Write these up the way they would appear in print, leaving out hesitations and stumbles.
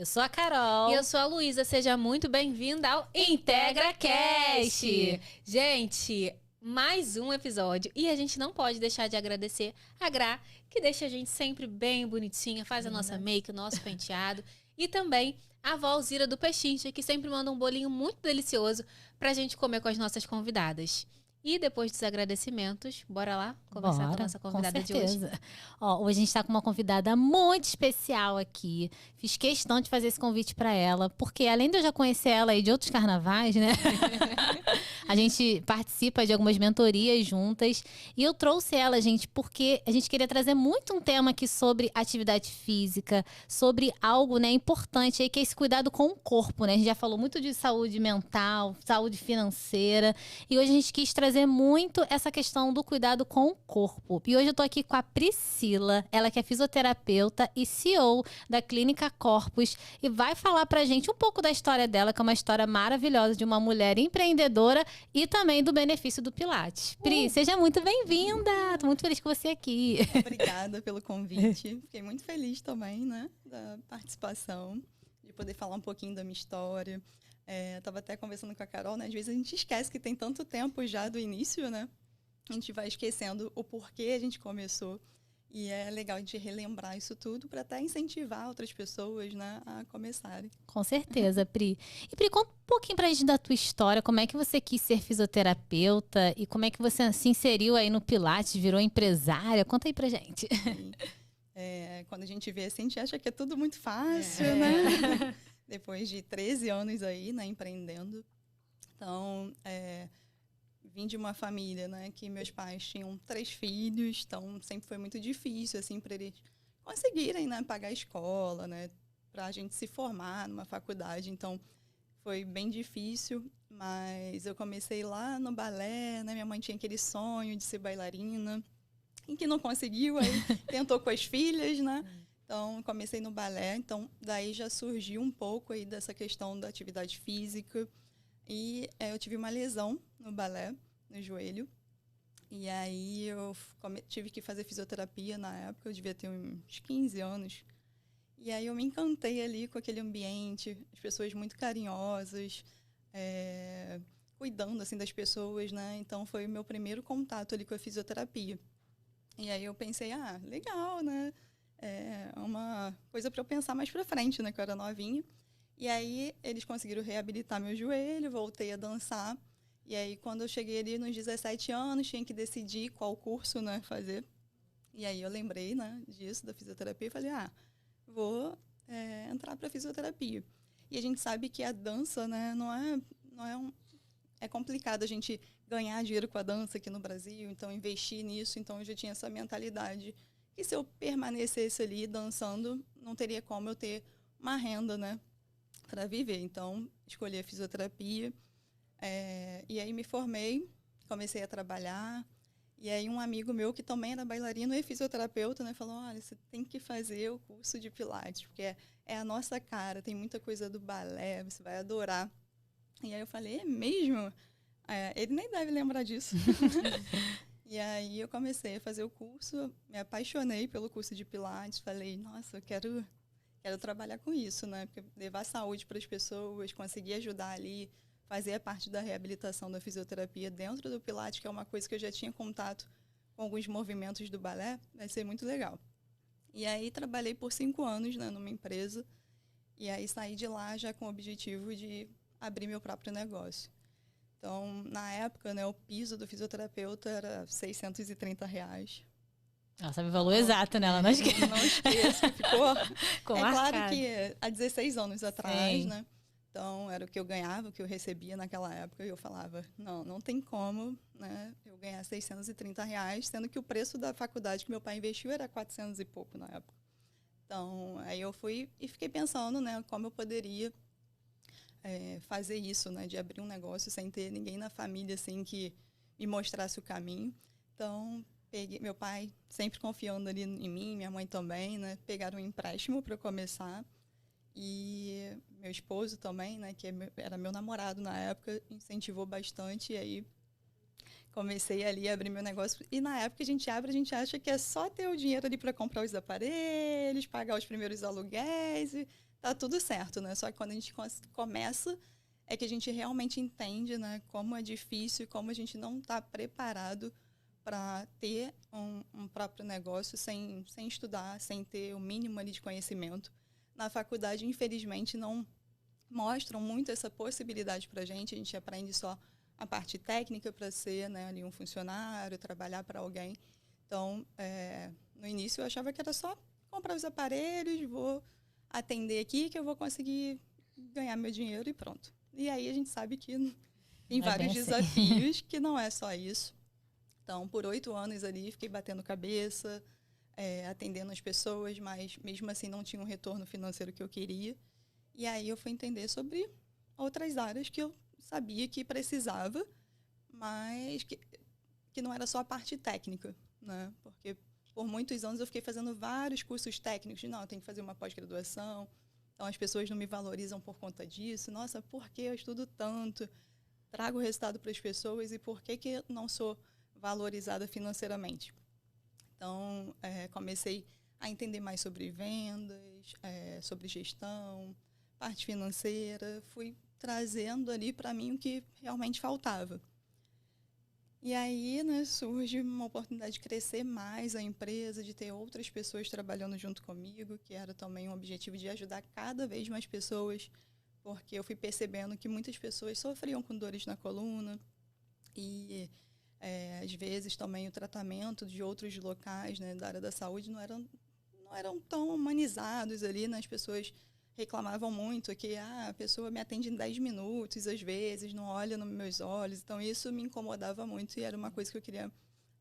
Eu sou a Carol. E eu sou a Luísa. Seja muito bem-vinda ao IntegraCast. Gente, mais um episódio. E a gente não pode deixar de agradecer a Gra, que deixa a gente sempre bem bonitinha, faz a nossa make, o nosso penteado. E também a avó Alzira do Pechincha, que sempre manda um bolinho muito delicioso pra gente comer com as nossas convidadas. E depois dos agradecimentos, bora lá conversar com a nossa convidada de hoje. Ó, hoje a gente está com uma convidada muito especial aqui. Fiz questão de fazer esse convite para ela, porque além de eu já conhecer ela aí de outros carnavais, né? A gente participa de algumas mentorias juntas. E eu trouxe ela, gente, porque a gente queria trazer muito um tema aqui sobre atividade física, sobre algo, né, importante aí, que é esse cuidado com o corpo, né? A gente já falou muito de saúde mental, saúde financeira. E hoje a gente quis trazer muito essa questão do cuidado com o corpo. E hoje eu tô aqui com a Priscila, ela que é fisioterapeuta e CEO da Clínica Corpus, e vai falar pra gente um pouco da história dela, que é uma história maravilhosa de uma mulher empreendedora e também do benefício do Pilates. Pri, seja muito bem-vinda! Tô muito feliz com você aqui. Obrigada pelo convite. Fiquei muito feliz também, né, da participação, de poder falar um pouquinho da minha história. Estava até conversando com a Carol, né? Às vezes a gente esquece que tem tanto tempo já do início, né? A gente vai esquecendo o porquê a gente começou. E é legal a gente relembrar isso tudo para até incentivar outras pessoas, né, a começarem. Com certeza, Pri. E Pri, conta um pouquinho pra gente da tua história, como é que você quis ser fisioterapeuta e como é que você se inseriu aí no Pilates, virou empresária? Conta aí pra gente. Quando a gente vê assim, a gente acha que é tudo muito fácil, né? Depois de 13 anos aí, né, empreendendo. Então, vim de uma família, né, que meus pais tinham 3 filhos, então sempre foi muito difícil, assim, para eles conseguirem, né, pagar a escola, né, para a gente se formar numa faculdade. Então, foi bem difícil, mas eu comecei lá no balé, né, minha mãe tinha aquele sonho de ser bailarina, e que não conseguiu, aí tentou com as filhas, né. Então, comecei no balé, então daí já surgiu um pouco aí dessa questão da atividade física. E eu tive uma lesão no balé, no joelho. E aí eu tive que fazer fisioterapia na época, eu devia ter uns 15 anos. E aí eu me encantei ali com aquele ambiente, as pessoas muito carinhosas, cuidando assim das pessoas, né? Então foi o meu primeiro contato ali com a fisioterapia. E aí eu pensei, legal, né? É uma coisa para eu pensar mais para frente, né? Que eu era novinha. E aí eles conseguiram reabilitar meu joelho, voltei a dançar. E aí quando eu cheguei ali nos 17 anos, tinha que decidir qual curso, né, fazer. E aí eu lembrei, né, disso, da fisioterapia, e falei, vou entrar para fisioterapia. E a gente sabe que a dança, né, é complicado a gente ganhar dinheiro com a dança aqui no Brasil, então investir nisso. Então eu já tinha essa mentalidade que se eu permanecesse ali dançando, não teria como eu ter uma renda, né, para viver. Então, escolhi a fisioterapia. E aí me formei, comecei a trabalhar. E aí um amigo meu, que também era bailarino e fisioterapeuta, né, falou, olha, você tem que fazer o curso de Pilates, porque é a nossa cara, tem muita coisa do balé, você vai adorar. E aí eu falei, é mesmo? Ele nem deve lembrar disso. E aí eu comecei a fazer o curso, me apaixonei pelo curso de Pilates, falei, nossa, eu quero trabalhar com isso, né? Porque levar saúde para as pessoas, conseguir ajudar ali, fazer a parte da reabilitação da fisioterapia dentro do Pilates, que é uma coisa que eu já tinha contato com alguns movimentos do balé, vai ser muito legal. E aí trabalhei por 5 anos, né, numa empresa, e aí saí de lá já com o objetivo de abrir meu próprio negócio. Então, na época, né, o piso do fisioterapeuta era R$630. Ela sabe o valor exato, né? Ela não esquece. Não esqueço, ficou... marcado. Claro que há 16 anos atrás, Sim. né? Então, era o que eu ganhava, o que eu recebia naquela época, e eu falava, não tem como, né, eu ganhar R$630, sendo que o preço da faculdade que meu pai investiu era 400 e pouco na época. Então, aí eu fui e fiquei pensando, né, como eu poderia fazer isso, né, de abrir um negócio sem ter ninguém na família, assim, que me mostrasse o caminho. Então, meu pai sempre confiando ali em mim, minha mãe também, né, pegaram um empréstimo para começar. E meu esposo também, né, que era meu namorado na época, incentivou bastante. E aí comecei ali a abrir meu negócio. E na época a gente acha que é só ter o dinheiro ali para comprar os aparelhos, pagar os primeiros aluguéis e tá tudo certo, né? Só que quando a gente começa, é que a gente realmente entende, né, como é difícil e como a gente não está preparado para ter um próprio negócio sem estudar, sem ter o mínimo ali de conhecimento. Na faculdade, infelizmente, não mostram muito essa possibilidade para a gente aprende só a parte técnica para ser, né, ali um funcionário, trabalhar para alguém. Então, no início eu achava que era só comprar os aparelhos, vou atender aqui que eu vou conseguir ganhar meu dinheiro e pronto. E aí a gente sabe que tem vários desafios, que não é só isso. Então, por 8 anos ali, fiquei batendo cabeça, atendendo as pessoas, mas mesmo assim não tinha um retorno financeiro que eu queria. E aí eu fui entender sobre outras áreas que eu sabia que precisava, mas que não era só a parte técnica, né? Porque por muitos anos eu fiquei fazendo vários cursos técnicos. Não, eu tenho que fazer uma pós-graduação. Então as pessoas não me valorizam por conta disso. Nossa, por que eu estudo tanto? Trago o resultado para as pessoas e por que eu não sou valorizada financeiramente? Então, comecei a entender mais sobre vendas, sobre gestão, parte financeira. Fui trazendo ali para mim o que realmente faltava. E aí, né, surge uma oportunidade de crescer mais a empresa, de ter outras pessoas trabalhando junto comigo, que era também um objetivo de ajudar cada vez mais pessoas, porque eu fui percebendo que muitas pessoas sofriam com dores na coluna e às vezes também o tratamento de outros locais, né, da área da saúde não eram tão humanizados ali, né? As pessoas reclamavam muito que a pessoa me atende em 10 minutos, às vezes, não olha nos meus olhos. Então, isso me incomodava muito e era uma coisa que eu queria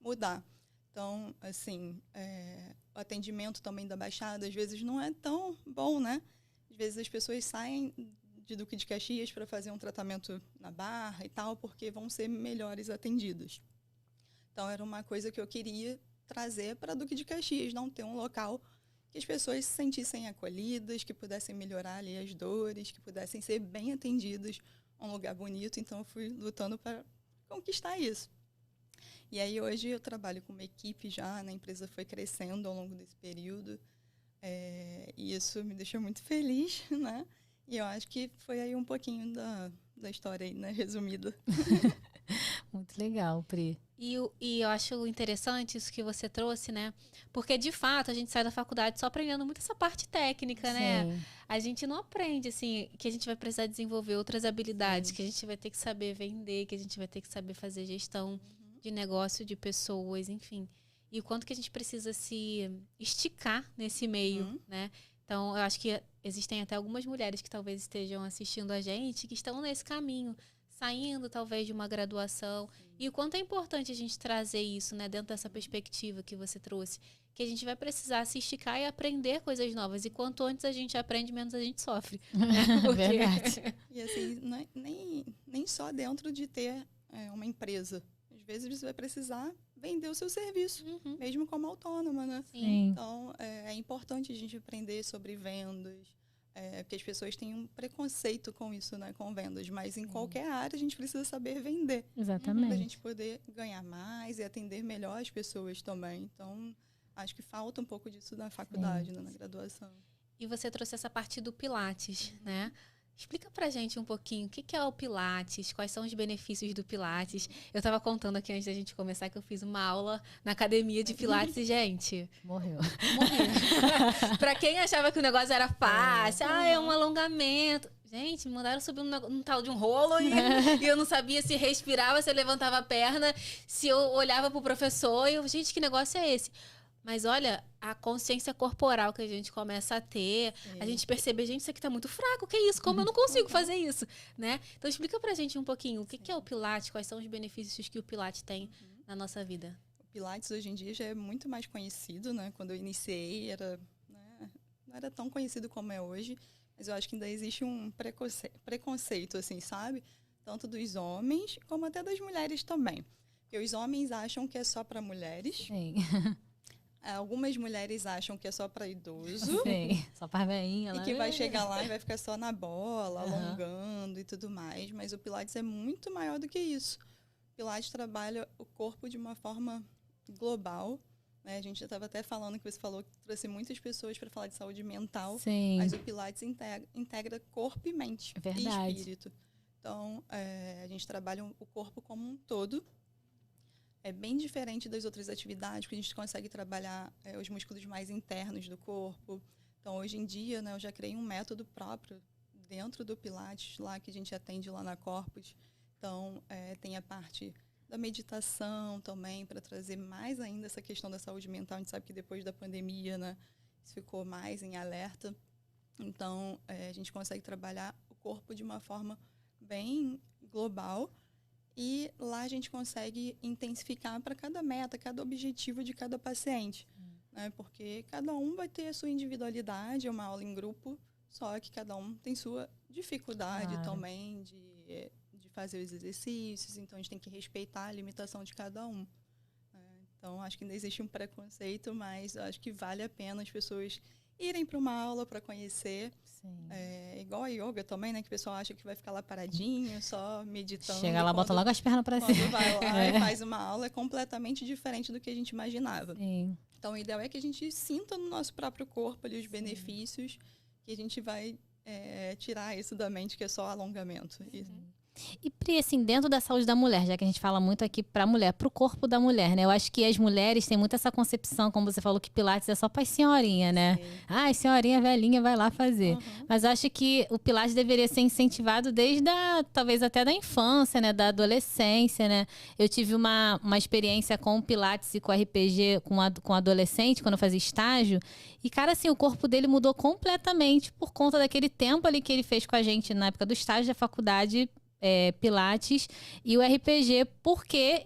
mudar. Então, assim, o atendimento também da Baixada, às vezes, não é tão bom, né? Às vezes, as pessoas saem de Duque de Caxias para fazer um tratamento na Barra e tal, porque vão ser melhores atendidos. Então, era uma coisa que eu queria trazer para Duque de Caxias, não ter um local que as pessoas se sentissem acolhidas, que pudessem melhorar ali as dores, que pudessem ser bem atendidas, um lugar bonito. Então, eu fui lutando para conquistar isso. E aí, hoje, eu trabalho com uma equipe já, né? A empresa foi crescendo ao longo desse período. E isso me deixou muito feliz, né? E eu acho que foi aí um pouquinho da história aí, né? Resumida. Muito legal, Pri. E eu acho interessante isso que você trouxe, né? Porque, de fato, a gente sai da faculdade só aprendendo muito essa parte técnica, Sim. né? A gente não aprende, assim, que a gente vai precisar desenvolver outras habilidades, Sim. que a gente vai ter que saber vender, que a gente vai ter que saber fazer gestão de negócio, de pessoas, enfim. E o quanto que a gente precisa se esticar nesse meio, né? Então, eu acho que existem até algumas mulheres que talvez estejam assistindo a gente, que estão nesse caminho, saindo talvez de uma graduação. E o quanto é importante a gente trazer isso, né, dentro dessa perspectiva que você trouxe, que a gente vai precisar se esticar e aprender coisas novas. E quanto antes a gente aprende, menos a gente sofre. Né? Porque... Verdade. E assim, nem só dentro de ter uma empresa. Às vezes você vai precisar vender o seu serviço, mesmo como autônoma, né? Sim. Então, é importante a gente aprender sobre vendas, porque as pessoas têm um preconceito com isso, né, com vendas, mas em qualquer área a gente precisa saber vender. Exatamente. Para a gente poder ganhar mais e atender melhor as pessoas também. Então, acho que falta um pouco disso na faculdade, né, na graduação. E você trouxe essa parte do Pilates, né? Explica pra gente um pouquinho o que é o Pilates, quais são os benefícios do Pilates. Eu tava contando aqui antes da gente começar que eu fiz uma aula na academia de Pilates e, gente... Morreu. Pra quem achava que o negócio era fácil, é um alongamento. Gente, me mandaram subir num tal de um rolo e eu não sabia se respirava, se eu levantava a perna, se eu olhava pro professor e eu, gente, que negócio é esse? Mas olha, a consciência corporal que a gente começa a ter, a gente percebe, gente, isso aqui tá muito fraco, que é isso? Como eu não consigo fazer isso, né? Então explica pra gente um pouquinho, o que é o Pilates, quais são os benefícios que o Pilates tem na nossa vida? O Pilates hoje em dia já é muito mais conhecido, né? Quando eu iniciei, não era tão conhecido como é hoje, mas eu acho que ainda existe um preconceito, assim, sabe? Tanto dos homens, como até das mulheres também. Porque os homens acham que é só para mulheres. Sim. Algumas mulheres acham que é só para idoso. Sim. Só para veinha lá. E que vai chegar lá e vai ficar só na bola, alongando e tudo mais. Mas o Pilates é muito maior do que isso. O Pilates trabalha o corpo de uma forma global, né? A gente já estava até falando que você falou que trouxe muitas pessoas para falar de saúde mental, Sim. mas o Pilates integra corpo e mente Verdade. e espírito. Então, a gente trabalha o corpo como um todo. É bem diferente das outras atividades, porque a gente consegue trabalhar os músculos mais internos do corpo. Então, hoje em dia, né, eu já criei um método próprio dentro do Pilates, lá que a gente atende lá na Corpus. Então, tem a parte da meditação também, para trazer mais ainda essa questão da saúde mental. A gente sabe que depois da pandemia, né, isso ficou mais em alerta. Então, a gente consegue trabalhar o corpo de uma forma bem global. E lá a gente consegue intensificar para cada meta, cada objetivo de cada paciente. Né? Porque cada um vai ter a sua individualidade, é uma aula em grupo, só que cada um tem sua dificuldade também de fazer os exercícios, então a gente tem que respeitar a limitação de cada um. Né? Então, acho que ainda existe um preconceito, mas acho que vale a pena as pessoas irem para uma aula para conhecer. Igual a yoga também, né? Que o pessoal acha que vai ficar lá paradinho, só meditando. Chega lá, bota logo as pernas para cima. Quando vai lá e faz uma aula, é completamente diferente do que a gente imaginava. Sim. Então, o ideal é que a gente sinta no nosso próprio corpo ali os benefícios, que a gente vai tirar isso da mente, que é só alongamento. E, Pri, assim, dentro da saúde da mulher, já que a gente fala muito aqui pra mulher, pro corpo da mulher, né? Eu acho que as mulheres têm muito essa concepção, como você falou, que Pilates é só pra senhorinha, né? Sim. Ai, senhorinha velhinha vai lá fazer. Mas eu acho que o Pilates deveria ser incentivado desde talvez até da infância, né? Da adolescência, né? Eu tive uma experiência com o Pilates e com o RPG com adolescente, quando eu fazia estágio. E, cara, assim, o corpo dele mudou completamente por conta daquele tempo ali que ele fez com a gente na época do estágio da faculdade, Pilates e o RPG, porque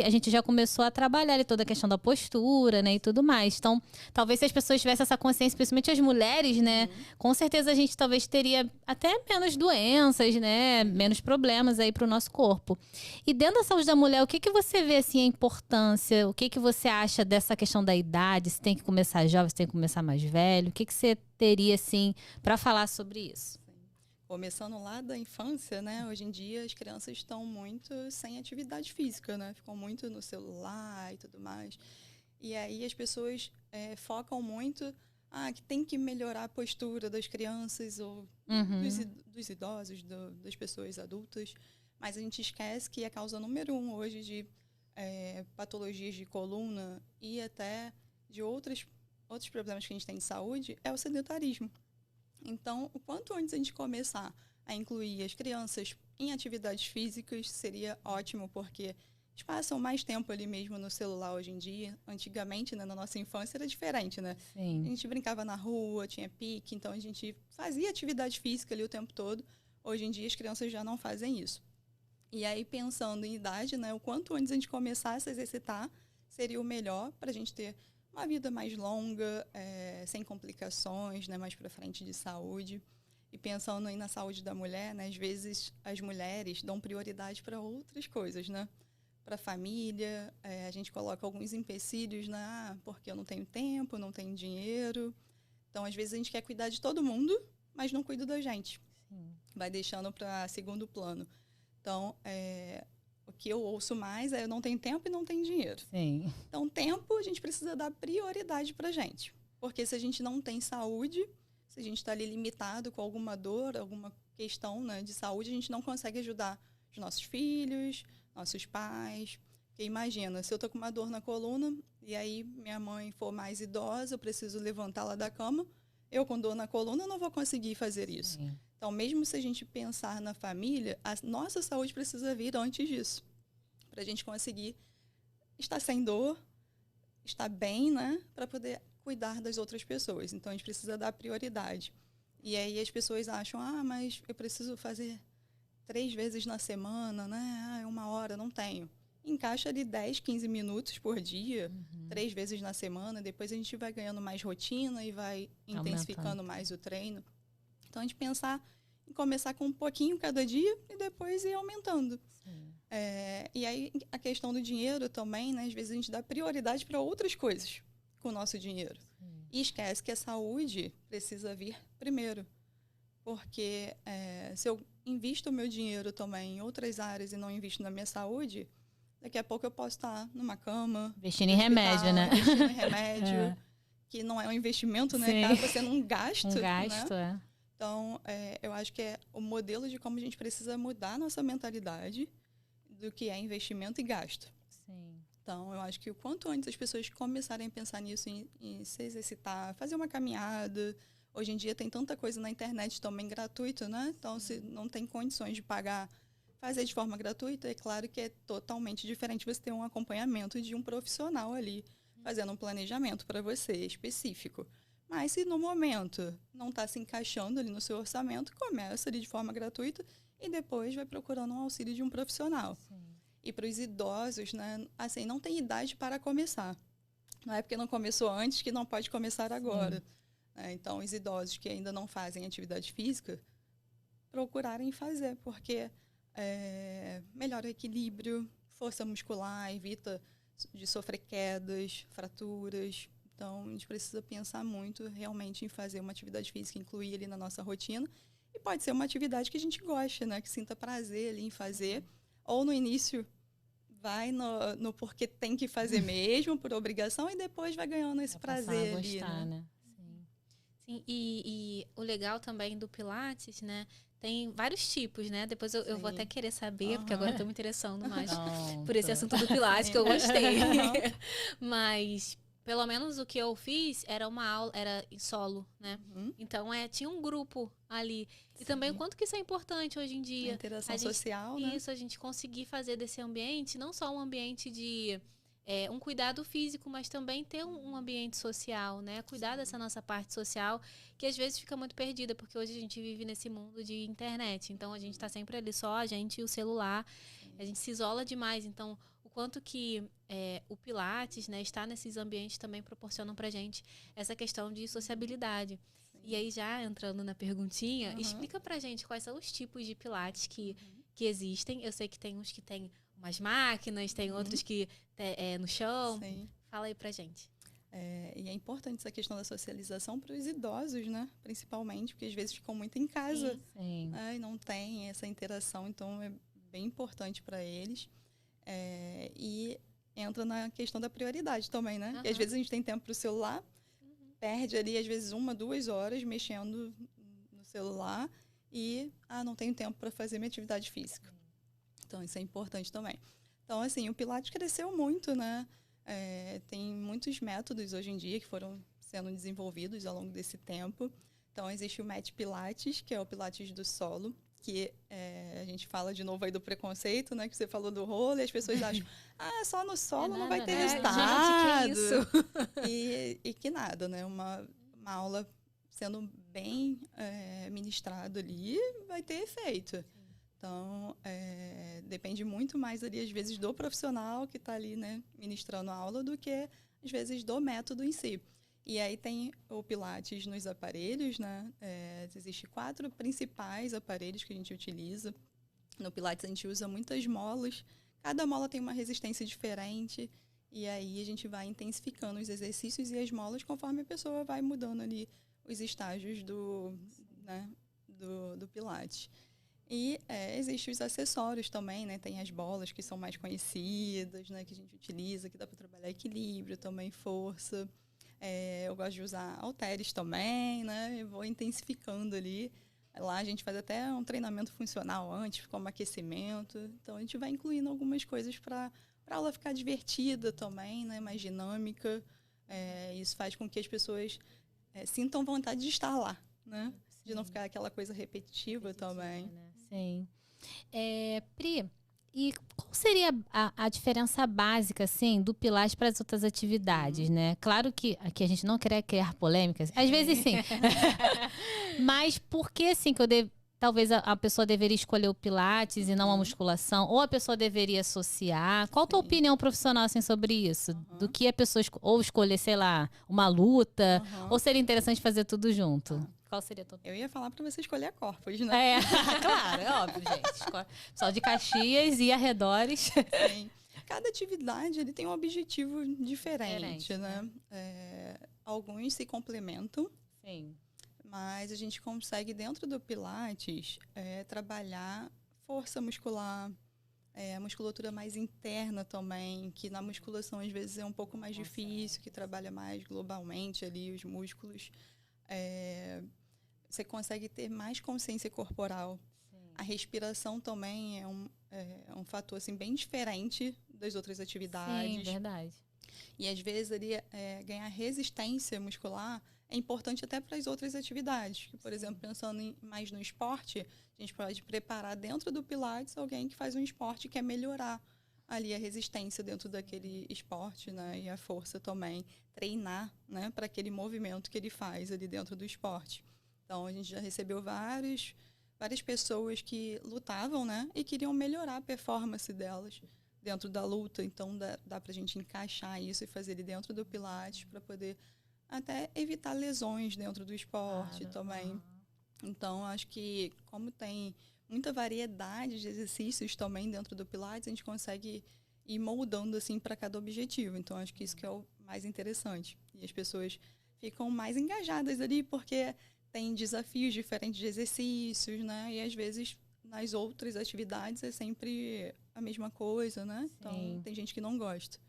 a gente já começou a trabalhar ali toda a questão da postura, né, e tudo mais. Então, talvez se as pessoas tivessem essa consciência, principalmente as mulheres, né, com certeza a gente talvez teria até menos doenças, né, menos problemas aí pro nosso corpo. E dentro da saúde da mulher, o que você vê, assim, a importância, o que você acha dessa questão da idade, se tem que começar jovem, se tem que começar mais velho, o que você teria, assim, para falar sobre isso? Começando lá da infância, né? Hoje em dia as crianças estão muito sem atividade física, né? Ficam muito no celular e tudo mais. E aí as pessoas focam muito que tem que melhorar a postura das crianças ou dos idosos, das pessoas adultas. Mas a gente esquece que a causa número 1 hoje de patologias de coluna e até de outros problemas que a gente tem de saúde é o sedentarismo. Então, o quanto antes a gente começar a incluir as crianças em atividades físicas seria ótimo, porque eles passam mais tempo ali mesmo no celular hoje em dia. Antigamente, né, na nossa infância, era diferente, né? Sim. A gente brincava na rua, tinha pique, então a gente fazia atividade física ali o tempo todo. Hoje em dia, as crianças já não fazem isso. E aí, pensando em idade, né, o quanto antes a gente começar a se exercitar seria o melhor para a gente ter uma vida mais longa, sem complicações, né, mais para frente de saúde. E pensando aí na saúde da mulher, né, às vezes as mulheres dão prioridade para outras coisas, né? Para a família, a gente coloca alguns empecilhos, né? Porque eu não tenho tempo, não tenho dinheiro. Então, às vezes a gente quer cuidar de todo mundo, mas não cuida da gente. Sim. Vai deixando para segundo plano. Então, o que eu ouço mais é eu não tenho tempo e não tenho dinheiro. Sim. Então, tempo a gente precisa dar prioridade pra gente. Porque se a gente não tem saúde, se a gente está ali limitado com alguma dor, alguma questão, né, de saúde, a gente não consegue ajudar os nossos filhos, nossos pais. Porque imagina, se eu tô com uma dor na coluna e aí minha mãe for mais idosa, eu preciso levantá-la da cama, eu com dor na coluna não vou conseguir fazer isso. Sim. Então, mesmo se a gente pensar na família, a nossa saúde precisa vir antes disso. Para a gente conseguir estar sem dor, estar bem, né? Para poder cuidar das outras pessoas. Então, a gente precisa dar prioridade. E aí as pessoas acham, mas eu preciso fazer 3 vezes na semana, né? 1 hora, não tenho. Encaixa ali 10, 15 minutos por dia, 3 vezes na semana. Depois a gente vai ganhando mais rotina e vai intensificando mais o treino. Então, a gente pensar em começar com um pouquinho cada dia e depois ir aumentando. E aí, a questão do dinheiro também, né? Às vezes a gente dá prioridade para outras coisas com o nosso dinheiro. E esquece que a saúde precisa vir primeiro. Porque se eu invisto o meu dinheiro também em outras áreas e não invisto na minha saúde, Daqui a pouco eu posso estar numa cama. Investindo em remédio, né? Investindo em remédio, que não é um investimento, né? Sim. Acaba sendo um gasto. Um gasto, né? Então, eu acho que é o modelo de como a gente precisa mudar a nossa mentalidade do que é investimento e gasto. Sim. Então, eu acho que o quanto antes as pessoas começarem a pensar nisso, em se exercitar, fazer uma caminhada. Hoje em dia tem tanta coisa na internet também gratuito, né? Então, se não tem condições de pagar, fazer de forma gratuita, é claro que é totalmente diferente você ter um acompanhamento de um profissional ali, fazendo um planejamento para você específico. Mas se no momento não está se encaixando ali no seu orçamento, começa ali de forma gratuita e depois vai procurando um auxílio de um profissional. Sim. E para os idosos, né, assim, não tem idade para começar. Não é porque não começou antes que não pode começar agora. Então, os idosos que ainda não fazem atividade física, procurarem fazer, porque melhora o equilíbrio, força muscular, evita de sofrer quedas, fraturas. Então, a gente precisa pensar muito realmente em fazer uma atividade física, incluir ali na nossa rotina. E pode ser uma atividade que a gente goste, né? Que sinta prazer ali em fazer. Ou no início vai no porque tem que fazer mesmo, por obrigação, e depois vai ganhando esse prazer ali, né? Sim, e o legal também do Pilates, né? Tem vários tipos, né? Depois eu vou até querer saber, porque agora eu tô me interessando mais por esse assunto do Pilates, que eu gostei. Mas, pelo menos o que eu fiz era uma aula, era em solo, né? Então, tinha um grupo ali. E também o quanto que isso é importante hoje em dia. A interação social, né? Isso, a gente conseguir fazer desse ambiente, não só um ambiente de um cuidado físico, mas também ter um ambiente social, né? Cuidar dessa nossa parte social, que às vezes fica muito perdida, porque hoje a gente vive nesse mundo de internet. Então, a gente está sempre ali só, a gente e o celular. A gente se isola demais. Então, o quanto que o Pilates, né, estar nesses ambientes também proporcionam pra gente essa questão de sociabilidade. E aí, já entrando na perguntinha, explica pra gente quais são os tipos de Pilates que existem. Eu sei que tem uns que tem umas máquinas, tem outros que no chão. Sim. Fala aí pra gente. E é importante essa questão da socialização para os idosos, né? Principalmente, porque às vezes ficam muito em casa. Sim. E não tem essa interação, então é bem importante para eles. E entra na questão da prioridade também, né? Porque às vezes a gente tem tempo para o celular, perde ali às vezes 1, 2 horas mexendo no celular e não tenho tempo para fazer minha atividade física. Então, isso é importante também. Então, assim, o Pilates cresceu muito, né? Tem muitos métodos hoje em dia que foram sendo desenvolvidos ao longo desse tempo. Então, existe o Mat Pilates, que é o Pilates do solo, que a gente fala de novo aí do preconceito, né? Que você falou do rolo e as pessoas acham, só no solo não vai ter resultado. Gente, que isso? E que nada, né? Uma aula sendo bem ministrado ali vai ter efeito. Então, depende muito mais ali, às vezes, do profissional que está ali, né, ministrando a aula, do que, às vezes, do método em si. E aí tem o Pilates nos aparelhos, né? Existem 4 principais aparelhos que a gente utiliza. No Pilates, a gente usa muitas molas. Cada mola tem uma resistência diferente. E aí a gente vai intensificando os exercícios e as molas conforme a pessoa vai mudando ali os estágios do Pilates. E existem os acessórios também, né? Tem as bolas que são mais conhecidas, né? Que a gente utiliza, que dá para trabalhar equilíbrio, também força. Eu gosto de usar halteres também, né? Eu vou intensificando ali. Lá a gente faz até um treinamento funcional antes, como aquecimento. Então a gente vai incluindo algumas coisas para a aula ficar divertida também, né? Mais dinâmica. Isso faz com que as pessoas sintam vontade de estar lá, né? De não ficar aquela coisa repetitiva também. Né? Sim. Pri, e qual seria a diferença básica, assim, do Pilates para as outras atividades, né? Claro que aqui a gente não quer criar polêmicas. Às vezes, sim. Mas por que, assim, que talvez a pessoa deveria escolher o Pilates e não a musculação? Ou a pessoa deveria associar? Qual a tua opinião profissional, assim, sobre isso? Do que a pessoa ou escolher, sei lá, uma luta? Ou seria interessante fazer tudo junto? Qual seria a tua opinião? Eu ia falar para você escolher a Corpus, né? Claro, é óbvio, gente. Pessoal de Caxias e arredores. Sim. Cada atividade ele tem um objetivo diferente, né? Alguns se complementam. Sim. Mas a gente consegue, dentro do Pilates, trabalhar força muscular, A musculatura mais interna também, que na musculação às vezes é um pouco mais difícil, que trabalha mais globalmente ali os músculos. Você consegue ter mais consciência corporal. Sim. A respiração também é um fator assim, bem diferente das outras atividades. Sim, verdade. E às vezes ali, ganhar resistência muscular é importante até para as outras atividades. Que, por exemplo, pensando mais no esporte, a gente pode preparar dentro do Pilates alguém que faz um esporte e quer melhorar ali a resistência dentro daquele esporte, né? E a força também. Treinar, né? Para aquele movimento que ele faz ali dentro do esporte. Então, a gente já recebeu várias pessoas que lutavam, né? E queriam melhorar a performance delas dentro da luta. Então, dá para a gente encaixar isso e fazer ele dentro do Pilates para poder até evitar lesões dentro do esporte também. Então, acho que como tem muita variedade de exercícios também dentro do Pilates, a gente consegue ir moldando assim para cada objetivo. Então, acho que isso que é o mais interessante. E as pessoas ficam mais engajadas ali porque tem desafios diferentes de exercícios, né? E às vezes nas outras atividades é sempre a mesma coisa, né? Sim. Então, tem gente que não gosta.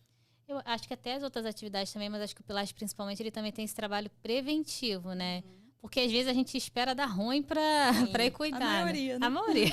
Eu acho que até as outras atividades também, mas acho que o Pilates, principalmente, ele também tem esse trabalho preventivo, né? Porque às vezes a gente espera dar ruim para ir cuidar. A maioria, né? A maioria.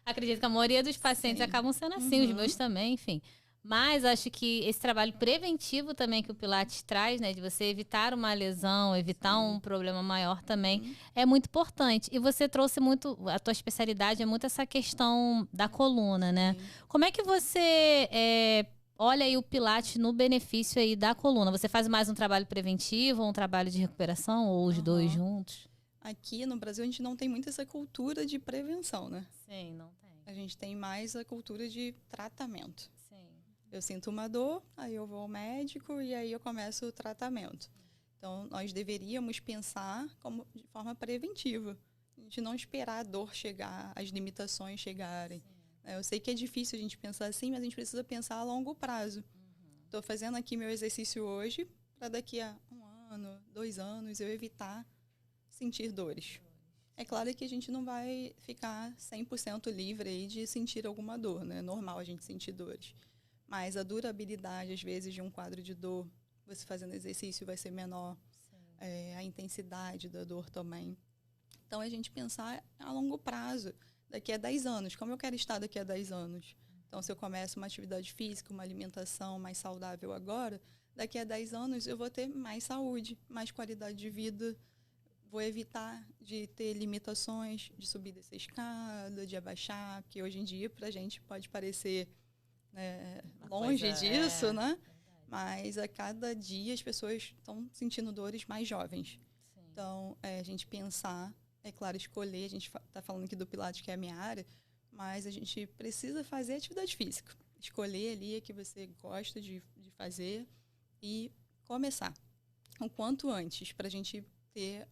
Acredito que a maioria dos pacientes acabam sendo assim, os meus também, enfim. Mas acho que esse trabalho preventivo também que o Pilates traz, né? De você evitar uma lesão, evitar um problema maior também, é muito importante. E você trouxe muito, a tua especialidade é muito essa questão da coluna, né? Como é que você olha aí o Pilates no benefício aí da coluna? Você faz mais um trabalho preventivo ou um trabalho de recuperação? Ou os dois juntos? Aqui no Brasil a gente não tem muito essa cultura de prevenção, né? Sim, não tem. A gente tem mais a cultura de tratamento. Sim. Eu sinto uma dor, aí eu vou ao médico e aí eu começo o tratamento. Então, nós deveríamos pensar de forma preventiva. A gente não esperar a dor chegar, as limitações chegarem. Eu sei que é difícil a gente pensar assim, mas a gente precisa pensar a longo prazo. Estou fazendo aqui meu exercício hoje para daqui a 1 ano, 2 anos, eu evitar sentir dores. É claro que a gente não vai ficar 100% livre aí de sentir alguma dor, né? É normal a gente sentir dores. Mas a durabilidade, às vezes, de um quadro de dor, você fazendo exercício vai ser menor. A intensidade da dor também. Então, a gente pensar a longo prazo. Daqui a 10 anos, como eu quero estar daqui a 10 anos? Então, se eu começo uma atividade física, uma alimentação mais saudável agora, daqui a 10 anos eu vou ter mais saúde, mais qualidade de vida. Vou evitar de ter limitações de subir dessa escada, de abaixar, porque hoje em dia, para a gente, pode parecer longe disso, né? Mas a cada dia as pessoas estão sentindo dores mais jovens. Sim. Então, a gente pensar, é claro, escolher, a gente está falando aqui do Pilates, que é a minha área, mas a gente precisa fazer atividade física. Escolher ali a que você gosta de fazer e começar o quanto antes, para a gente ter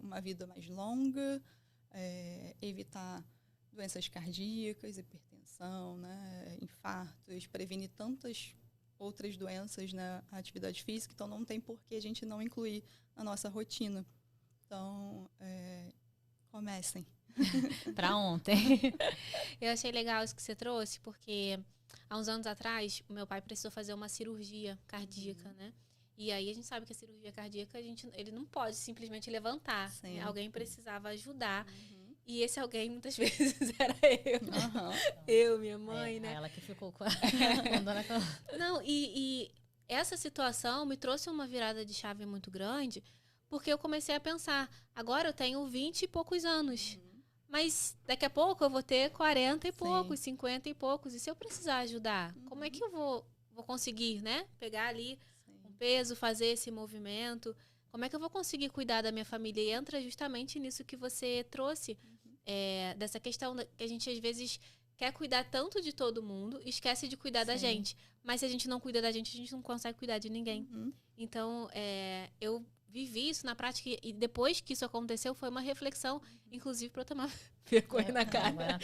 uma vida mais longa, evitar doenças cardíacas, hipertensão, né, infartos, prevenir tantas outras doenças na atividade física, então não tem por que a gente não incluir na nossa rotina. Então, comecem. Para ontem. Eu achei legal isso que você trouxe, porque há uns anos atrás, o meu pai precisou fazer uma cirurgia cardíaca, né? E aí a gente sabe que a cirurgia cardíaca, ele não pode simplesmente levantar. Né? Alguém precisava ajudar. E esse alguém, muitas vezes, era eu. Eu, minha mãe, né? Ela que ficou com a... Não, e essa situação me trouxe uma virada de chave muito grande, porque eu comecei a pensar, agora eu tenho 20 e poucos anos. Mas daqui a pouco eu vou ter 40 e poucos, 50 e poucos. E se eu precisar ajudar, como é que eu vou conseguir, né? Pegar ali um peso, fazer esse movimento. Como é que eu vou conseguir cuidar da minha família? E entra justamente nisso que você trouxe. Dessa questão que a gente às vezes quer cuidar tanto de todo mundo, esquece de cuidar da gente. Mas se a gente não cuida da gente, a gente não consegue cuidar de ninguém. Então, eu vivi isso na prática e depois que isso aconteceu, foi uma reflexão, inclusive para eu tomar vergonha na cara.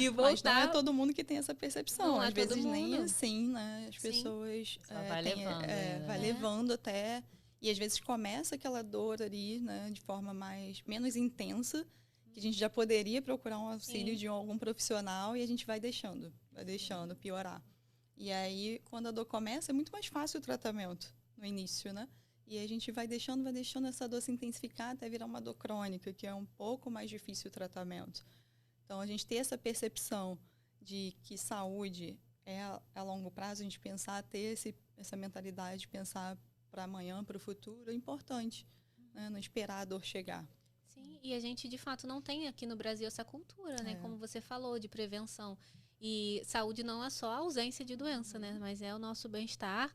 E voltar. Mas não é todo mundo que tem essa percepção. Não Às é todo vezes mundo. nem assim, né? As pessoas vai levando. Vai levando até... E às vezes começa aquela dor ali, né? De forma menos intensa. que a gente já poderia procurar um auxílio Sim. de algum profissional e a gente vai deixando piorar. E aí, quando a dor começa, é muito mais fácil o tratamento no início, né? E a gente vai deixando essa dor se intensificar até virar uma dor crônica, que é um pouco mais difícil o tratamento. Então, a gente ter essa percepção de que saúde é a longo prazo, a gente ter essa mentalidade de pensar para amanhã, para o futuro, é importante, né? Não esperar a dor chegar. Sim, e a gente, de fato, não tem aqui no Brasil essa cultura, né? Como você falou, de prevenção. E saúde não é só a ausência de doença, né? Mas é o nosso bem-estar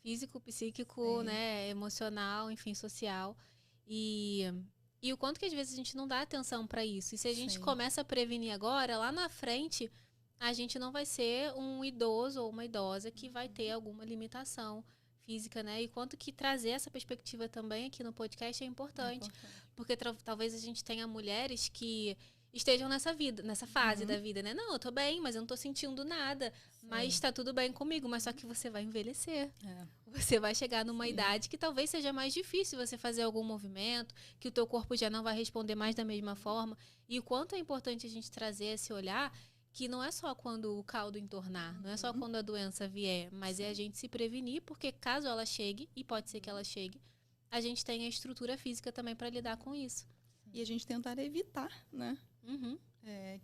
físico, psíquico, né? Emocional, enfim, social. E o quanto que às vezes a gente não dá atenção para isso. E se a gente começa a prevenir agora, lá na frente, a gente não vai ser um idoso ou uma idosa que vai ter alguma limitação física, né? E quanto que trazer essa perspectiva também aqui no podcast é importante. Porque talvez a gente tenha mulheres que estejam nessa fase da vida, né? Não, eu tô bem, mas eu não tô sentindo nada. Mas tá tudo bem comigo, mas só que você vai envelhecer. Você vai chegar numa idade que talvez seja mais difícil você fazer algum movimento, que o teu corpo já não vai responder mais da mesma forma. E o quanto é importante a gente trazer esse olhar, que não é só quando o caldo entornar, não é só quando a doença vier, mas é a gente se prevenir, porque caso ela chegue, e pode ser que ela chegue, a gente tem a estrutura física também para lidar com isso. E a gente tentar evitar, né? Uhum.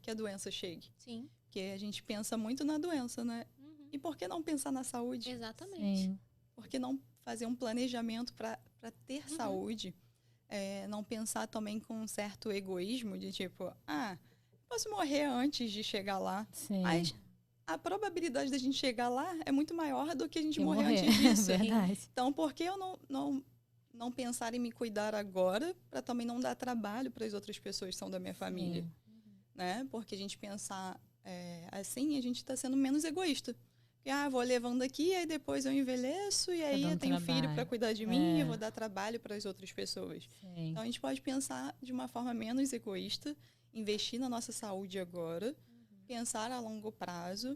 Que a doença chegue. Sim. Porque a gente pensa muito na doença, né? E por que não pensar na saúde? Exatamente. Sim. Por que não fazer um planejamento para ter saúde? Não pensar também com um certo egoísmo de tipo, posso morrer antes de chegar lá. Sim. Mas a probabilidade da gente chegar lá é muito maior do que a gente morrer antes disso. Verdade. Então, por que eu não pensar em me cuidar agora para também não dar trabalho para as outras pessoas que são da minha família? Né? Porque a gente pensar assim, a gente está sendo menos egoísta. Porque, vou levando aqui, aí depois eu envelheço, e aí eu tenho filho para cuidar de mim, e eu vou dar trabalho para as outras pessoas. Sim. Então, a gente pode pensar de uma forma menos egoísta, investir na nossa saúde agora, pensar a longo prazo,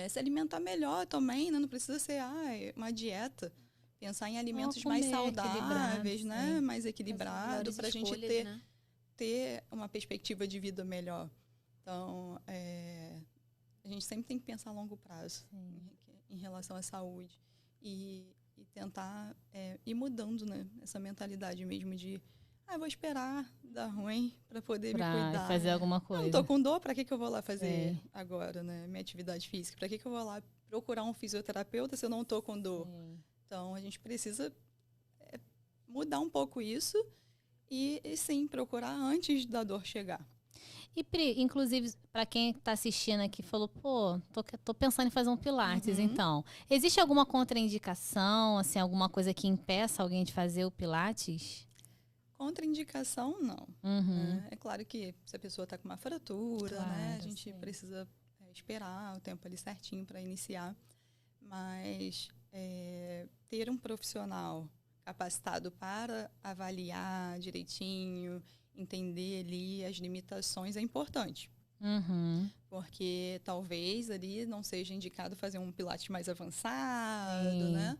se alimentar melhor também, né? Não precisa ser uma dieta. Pensar em alimentos mais saudáveis, né? Mais equilibrado, para a gente ter uma perspectiva de vida melhor. Então, a gente sempre tem que pensar a longo prazo em relação à saúde. E tentar ir mudando, né? Essa mentalidade mesmo de vou esperar dar ruim para poder me cuidar. Fazer alguma coisa. Não tô com dor, para que eu vou lá fazer agora, né? Minha atividade física? Para que eu vou lá procurar um fisioterapeuta se eu não tô com dor? Então, a gente precisa mudar um pouco isso e sim, procurar antes da dor chegar. E, Pri, inclusive, para quem está assistindo aqui, falou, tô pensando em fazer um pilates, então. Existe alguma contraindicação, assim, alguma coisa que impeça alguém de fazer o pilates? Contraindicação, não. É claro que se a pessoa está com uma fratura, né? A gente precisa esperar o tempo ali certinho para iniciar. Mas ter um profissional capacitado para avaliar direitinho, entender ali as limitações é importante. Porque talvez ali não seja indicado fazer um pilates mais avançado, né?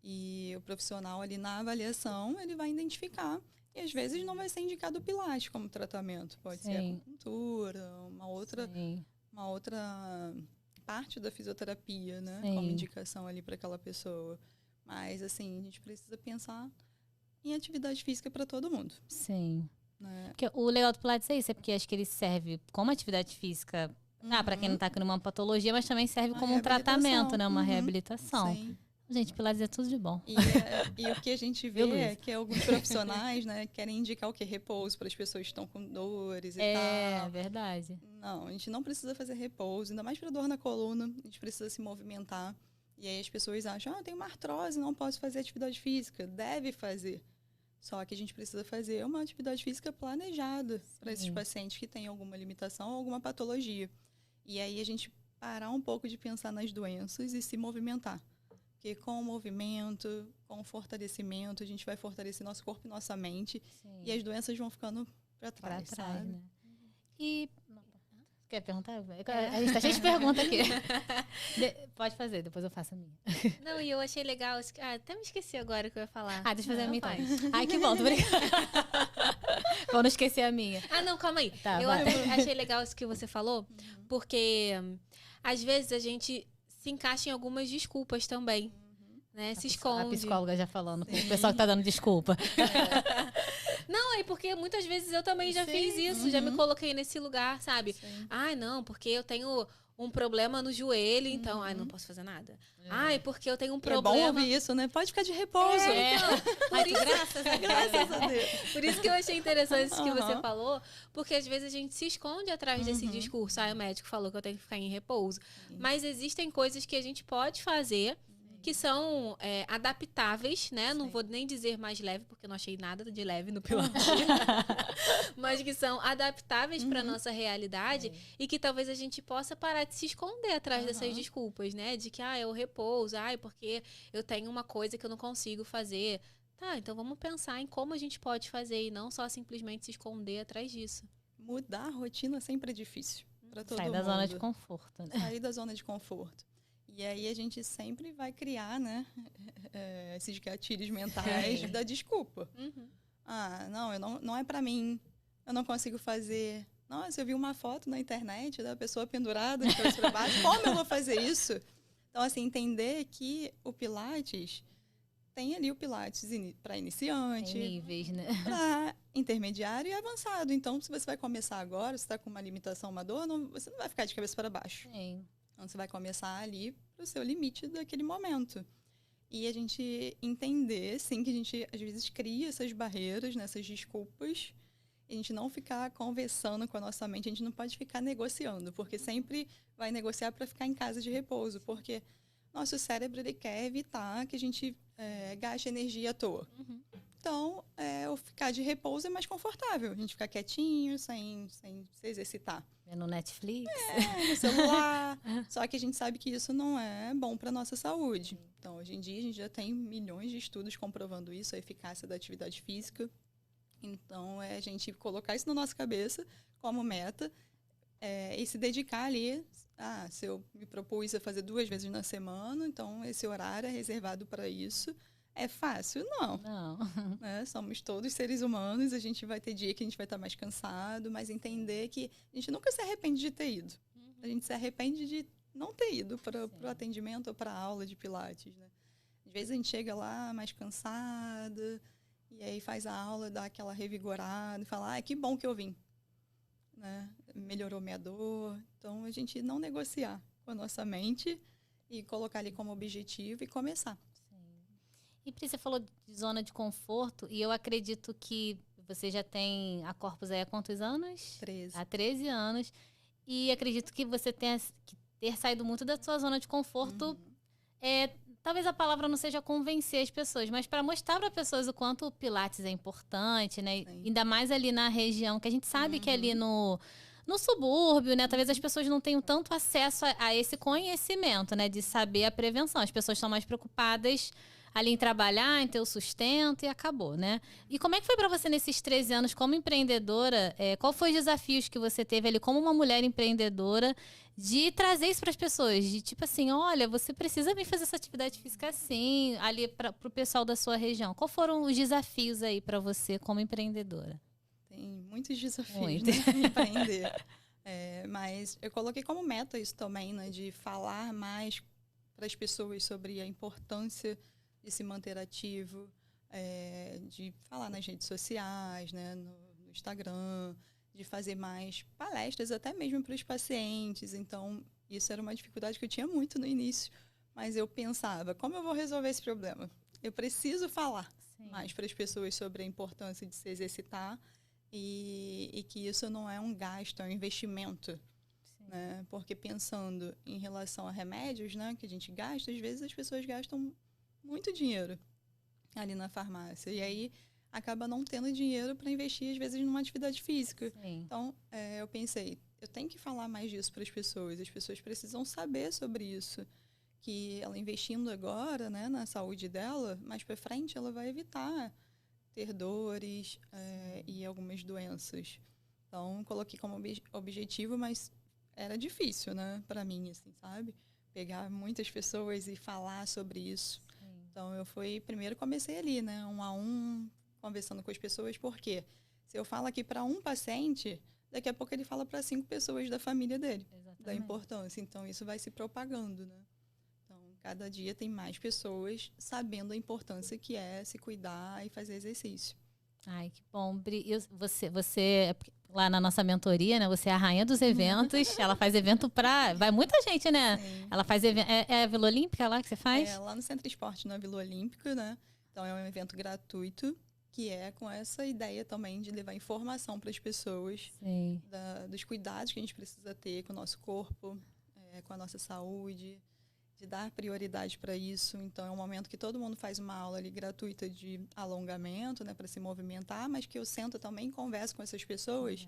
E o profissional ali na avaliação, ele vai identificar. E às vezes não vai ser indicado o pilates como tratamento. Pode ser a acupuntura, uma outra parte da fisioterapia, né? Como indicação ali para aquela pessoa. Mas, assim, a gente precisa pensar em atividade física para todo mundo. Sim. Né? Porque o legal do pilates é isso, é porque acho que ele serve como atividade física, para quem não está com uma patologia, mas também serve como um tratamento, né? Uma reabilitação. Sim. Gente, pilates é tudo de bom. E o que a gente vê é que alguns profissionais, né, querem indicar o quê? Repouso para as pessoas que estão com dores e tal. É, verdade. Não, a gente não precisa fazer repouso, ainda mais para dor na coluna, a gente precisa se movimentar. E aí as pessoas acham, eu tenho uma artrose, não posso fazer atividade física. Deve fazer. Só que a gente precisa fazer uma atividade física planejada para esses pacientes que têm alguma limitação ou alguma patologia. E aí a gente parar um pouco de pensar nas doenças e se movimentar. Porque com o movimento, com o fortalecimento, a gente vai fortalecer nosso corpo e nossa mente. E as doenças vão ficando para trás, sabe? Né? E... Quer perguntar? A gente tá cheio de perguntas aqui. Pode fazer, depois eu faço a minha. Não, e eu achei legal. Até me esqueci agora o que eu ia falar. Deixa eu fazer a minha então. Ai, que bom, tô brincando. Pra não esquecer a minha. Ah, não, calma aí. Tá, Eu vai. até achei legal isso que você falou, porque às vezes a gente se encaixa em algumas desculpas também, né? Se A esconde. psicóloga já falando. O Sim. pessoal que tá dando desculpa. Não, é porque muitas vezes eu também já Sim. fiz isso, já me coloquei nesse lugar, sabe? Sim. Ai, não, porque eu tenho um problema no joelho, então, ai, não posso fazer nada. Ai, porque eu tenho um É bom problema. ouvir isso, né? Pode ficar de repouso. Ai, que graças a Deus. Graças a Deus. Por isso que eu achei interessante isso que você Aham. falou, porque às vezes a gente se esconde atrás desse discurso. Ah, o médico falou que eu tenho que ficar em repouso. Mas existem coisas que a gente pode fazer que são adaptáveis, né? Não Sim. vou nem dizer mais leve, porque eu não achei nada de leve no piloto. Mas que são adaptáveis para nossa realidade e que talvez a gente possa parar de se esconder atrás dessas desculpas, né? De que, é o repouso, porque eu tenho uma coisa que eu não consigo fazer. Tá, então vamos pensar em como a gente pode fazer e não só simplesmente se esconder atrás disso. Mudar a rotina sempre é difícil para todo Sai mundo. da zona de conforto, né? Sair da zona de conforto. E aí a gente sempre vai criar, né, esses gatilhos mentais da desculpa. Ah, não é para mim, eu não consigo fazer. Nossa, eu vi uma foto na internet da pessoa pendurada de cabeça para baixo, como eu vou fazer isso? Então, assim, entender que o Pilates tem ali o Pilates para Tem iniciante, níveis, né? para intermediário e avançado. Então, se você vai começar agora, você está com uma limitação, uma dor, você não vai ficar de cabeça para baixo. Sim. Então, você vai começar ali para o seu limite daquele momento. E a gente entender, sim, que a gente às vezes cria essas barreiras, essas desculpas, e a gente não ficar conversando com a nossa mente, a gente não pode ficar negociando, porque sempre vai negociar para ficar em casa de repouso, porque nosso cérebro ele quer evitar que a gente gaste energia à toa. Então, o ficar de repouso é mais confortável, a gente ficar quietinho, sem se exercitar. No Netflix. No celular. Só que a gente sabe que isso não é bom para nossa saúde. Então, hoje em dia, a gente já tem milhões de estudos comprovando isso, a eficácia da atividade física. Então, é a gente colocar isso na nossa cabeça como meta e se dedicar ali. Se eu me propus a fazer 2 vezes na semana, então esse horário é reservado para isso. É fácil? Não. Não. Né? Somos todos seres humanos, a gente vai ter dia que a gente vai estar mais cansado, mas entender que a gente nunca se arrepende de ter ido. A gente se arrepende de não ter ido para o atendimento ou para a aula de Pilates. Né? Às vezes a gente chega lá mais cansada, e aí faz a aula, dá aquela revigorada, e fala, que bom que eu vim. Né? Melhorou minha dor. Então, a gente não negociar com a nossa mente e colocar ali como objetivo e começar. E Pri, você falou de zona de conforto, e eu acredito que você já tem a Corpus aí há quantos anos? 13. Há 13 anos. E acredito que você tenha que ter saído muito da sua zona de conforto. Talvez a palavra não seja convencer as pessoas, mas para mostrar para as pessoas o quanto o Pilates é importante, né? Sim. Ainda mais ali na região, que a gente sabe que ali no subúrbio, né? Talvez as pessoas não tenham tanto acesso a esse conhecimento, né? De saber a prevenção. As pessoas estão mais preocupadas ali em trabalhar, em ter o sustento e acabou, né? E como é que foi para você nesses 13 anos como empreendedora? Qual foi os desafios que você teve ali como uma mulher empreendedora de trazer isso para as pessoas? De tipo assim, olha, você precisa vir fazer essa atividade física assim, ali para o pessoal da sua região. Qual foram os desafios aí para você como empreendedora? Tem muitos desafios, Muito. né? Empreender. Mas eu coloquei como meta isso também, né? De falar mais para as pessoas sobre a importância de se manter ativo, de falar nas redes sociais, né, no Instagram, de fazer mais palestras até mesmo para os pacientes. Então, isso era uma dificuldade que eu tinha muito no início, mas eu pensava, como eu vou resolver esse problema? Eu preciso falar mais para as pessoas sobre a importância de se exercitar e que isso não é um gasto, é um investimento. Né? Porque pensando em relação a remédios, né, que a gente gasta, às vezes as pessoas gastam muito dinheiro ali na farmácia. E aí acaba não tendo dinheiro para investir, às vezes, numa atividade física. Sim. Então, eu pensei, eu tenho que falar mais disso para as pessoas precisam saber sobre isso. Que ela investindo agora, né, na saúde dela, mais para frente ela vai evitar ter dores e algumas doenças. Então, coloquei como objetivo, mas era difícil, né, para mim, assim, sabe? Pegar muitas pessoas e falar sobre isso. Então, primeiro comecei ali, né, 1 a 1, conversando com as pessoas, porque Se eu falo aqui para um paciente, daqui a pouco ele fala para 5 pessoas da família dele, da importância. Então, isso vai se propagando, né? Então, cada dia tem mais pessoas sabendo a importância que é se cuidar e fazer exercício. Ai, que bom. Você lá na nossa mentoria, né? Você é a rainha dos eventos. Ela faz evento vai muita gente, né? Sim. Ela faz evento. É a Vila Olímpica lá que você faz? É, lá no Centro Esporte, na Vila Olímpica, né? Então, é um evento gratuito, que é com essa ideia também de levar informação para as pessoas dos cuidados que a gente precisa ter com o nosso corpo, com a nossa saúde, de dar prioridade para isso. Então, é um momento que todo mundo faz uma aula ali gratuita de alongamento, né, para se movimentar, mas que eu sento também e converso com essas pessoas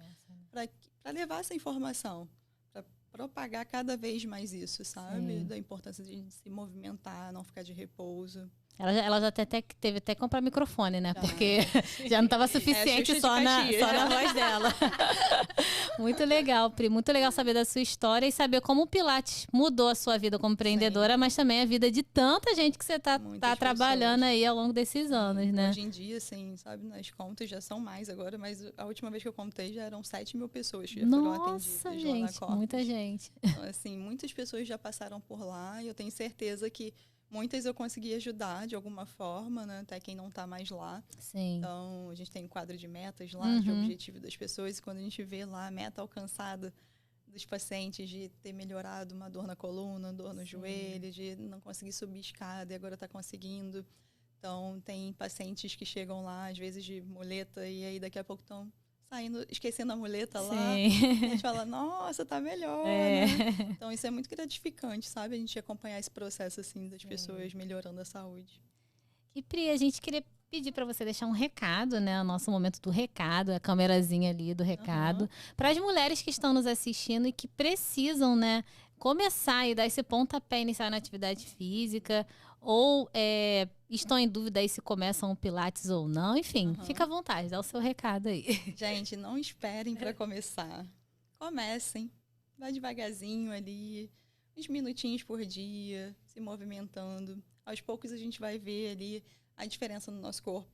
para levar essa informação, para propagar cada vez mais isso, sabe? Da importância de se movimentar, não ficar de repouso. Ela já até teve que comprar microfone, né? Porque já não estava suficiente só na voz dela. Muito legal, Pri. Muito legal saber da sua história e saber como o Pilates mudou a sua vida como empreendedora, mas também a vida de tanta gente que você tá trabalhando aí ao longo desses anos, né? Hoje em dia, assim, sabe, nas contas já são mais agora, mas a última vez que eu contei já eram 7.000 pessoas que já foram atendidas. Nossa, gente, muita gente. Então, assim, muitas pessoas já passaram por lá e eu tenho certeza que muitas eu consegui ajudar de alguma forma, né? Até quem não está mais lá. Sim. Então, a gente tem um quadro de metas lá, de objetivo das pessoas. E quando a gente vê lá a meta alcançada dos pacientes de ter melhorado uma dor na coluna, dor no joelho, de não conseguir subir escada e agora está conseguindo. Então, tem pacientes que chegam lá, às vezes de muleta, e aí daqui a pouco estão saindo, esquecendo a muleta lá. A gente fala, nossa, tá melhor, né? Então, isso é muito gratificante, sabe? A gente acompanhar esse processo, assim, das pessoas melhorando a saúde. E, Pri, a gente queria pedir para você deixar um recado, né? O nosso momento do recado, a câmerazinha ali do recado, para as mulheres que estão nos assistindo e que precisam, né, começar e dar esse pontapé inicial na atividade física, ou estão em dúvida aí se começam o Pilates ou não. Enfim, fica à vontade, dá o seu recado aí. Gente, não esperem para começar. Comecem. Vai devagarzinho ali, uns minutinhos por dia, se movimentando. Aos poucos a gente vai ver ali a diferença no nosso corpo.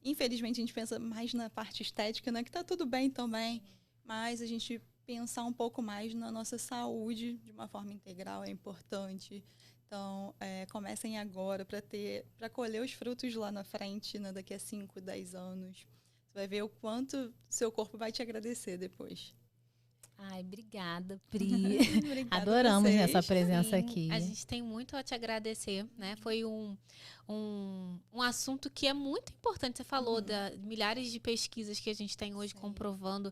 Infelizmente, a gente pensa mais na parte estética, né? Que tá tudo bem também, mas a gente pensar um pouco mais na nossa saúde de uma forma integral é importante. Então, comecem agora para colher os frutos lá na frente, né, daqui a 5, 10 anos. Você vai ver o quanto seu corpo vai te agradecer depois. Ai, obrigada, Pri. Adoramos essa presença aqui. A gente tem muito a te agradecer, né? Foi um assunto que é muito importante. Você falou de milhares de pesquisas que a gente tem hoje comprovando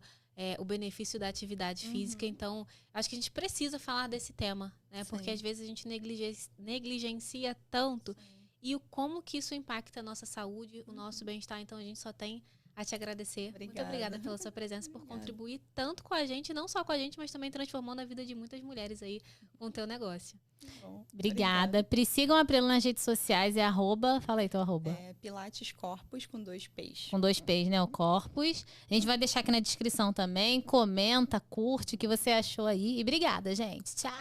o benefício da atividade física. Então, acho que a gente precisa falar desse tema, né? Porque às vezes a gente negligencia tanto e como que isso impacta a nossa saúde, o nosso bem-estar. Então, a gente só tem a te agradecer. Obrigada. Muito obrigada pela sua presença, por contribuir tanto com a gente, não só com a gente, mas também transformando a vida de muitas mulheres aí com o teu negócio. Bom, obrigada. Pri, sigam a Pri nas redes sociais, fala aí teu arroba. Pilates Corpus com 2 P's. Com 2 P's, né? O Corpus. A gente vai deixar aqui na descrição também. Comenta, curte o que você achou aí. E obrigada, gente. Tchau.